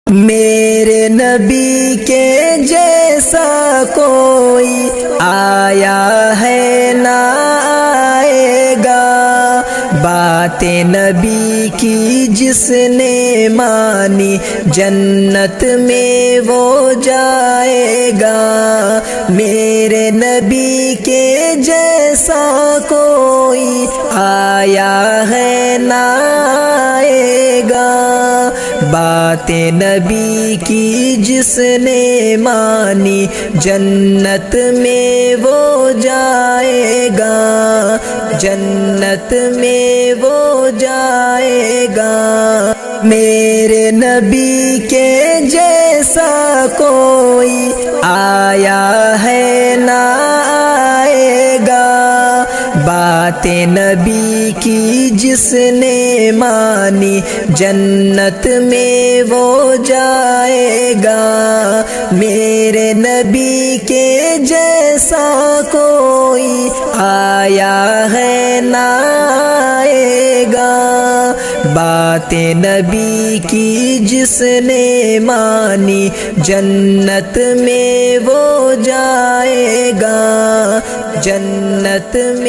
میرے نبی کے جیسا کوئی آیا ہے نہ آئے گا، باتیں نبی کی جس نے مانی جنت میں وہ جائے گا۔ میرے نبی کے جیسا کوئی آیا ہے نہ آئے گا، باتیں نبی کی جس نے مانی جنت میں وہ جائے گا، جنت میں وہ جائے گا۔ میرے نبی کے جیسا کوئی آیا ہے نہ آئے گا، باتیں نبی کی جس نے مانی جنت میں وہ جائے گا۔ میرے نبی کے جیسا کوئی آیا ہے نہ آئے گا، باتیں نبی کی جس نے مانی جنت میں وہ جائے گا، جنت میں